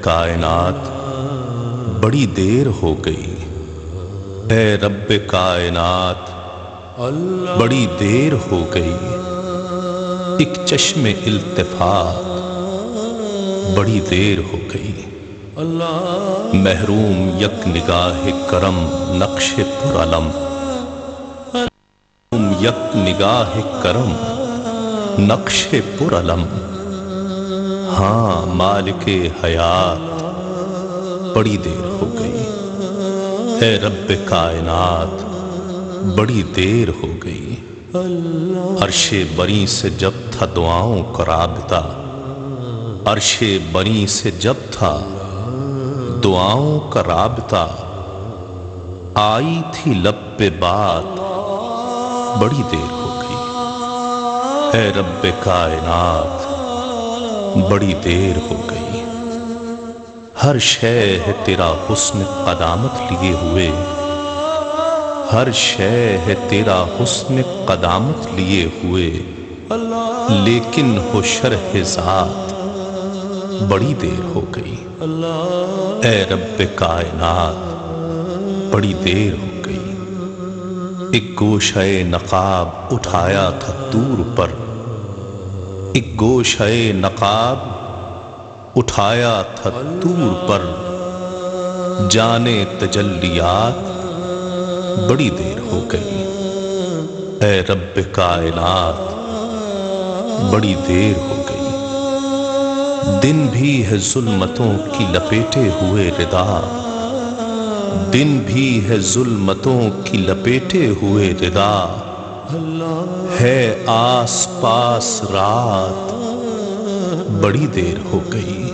کائنات بڑی دیر ہو گئی، اے رب کائنات بڑی دیر ہو گئی، ایک چشم التفات بڑی دیر ہو گئی، محروم یک نگاہ کرم نقش پرعلم، یک نگاہ کرم نقش پرعلم، ہاں مالک حیات بڑی دیر ہو گئی، اے رب کائنات بڑی دیر ہو گئی، عرش بری سے جب تھا دعاؤں کا رابطہ، عرش بری سے جب تھا دعاؤں کا رابطہ، آئی تھی لب پہ بات بڑی دیر ہو گئی، اے رب کائنات بڑی دیر ہو گئی، ہر شے ہے تیرا حسن قدامت لیے ہوئے، ہر شے ہے تیرا حسن قدامت لیے ہوئے، لیکن ہو شرح ذات بڑی دیر ہو گئی، اے رب کائنات بڑی دیر ہو گئی، ایک گوشہ نقاب اٹھایا تھا طور پر، ایک گوشہ نقاب اٹھایا تھا طور پر، جانے تجلیات بڑی دیر ہو گئی، اے رب کائنات بڑی دیر ہو گئی، دن بھی ہے ظلمتوں کی لپیٹے ہوئے ردا، دن بھی ہے ظلمتوں کی لپیٹے ہوئے ردا، ہے آس پاس رات بڑی دیر ہو گئی،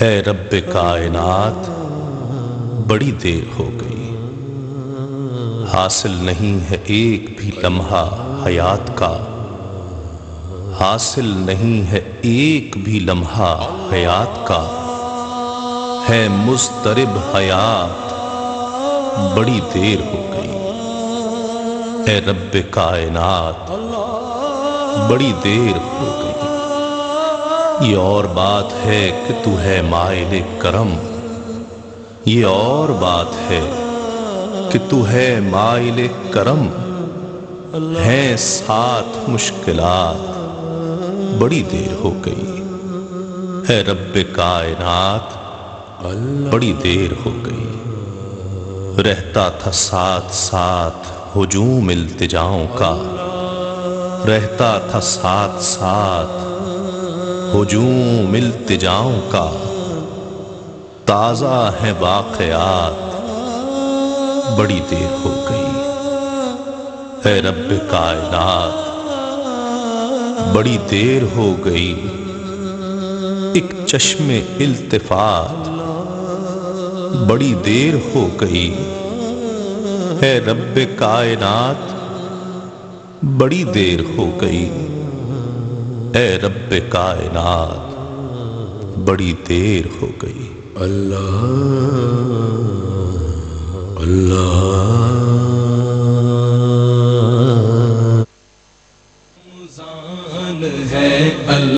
اے رب کائنات بڑی دیر ہو گئی، حاصل نہیں ہے ایک بھی لمحہ حیات کا، حاصل نہیں ہے ایک بھی لمحہ حیات کا، ہے مضطرب حیات بڑی دیر ہو گئی، اے رب کائنات بڑی دیر ہو گئی، یہ اور بات ہے کہ تو ہے مائل کرم، یہ اور بات ہے کہ تو ہے مائل کرم، ہیں ساتھ مشکلات بڑی دیر ہو گئی، اے رب کائنات بڑی دیر ہو گئی، رہتا تھا ساتھ ساتھ ہجوم التجاؤں کا، رہتا تھا ساتھ ساتھ ہجوم التجاؤں کا، تازہ ہیں واقعات بڑی دیر ہو گئی، اے رب کائنات بڑی دیر ہو گئی، ایک چشم التفات بڑی دیر ہو گئی، اے رب کائنات بڑی دیر ہو گئی، اے رب کائنات بڑی دیر ہو گئی، اللہ اللہ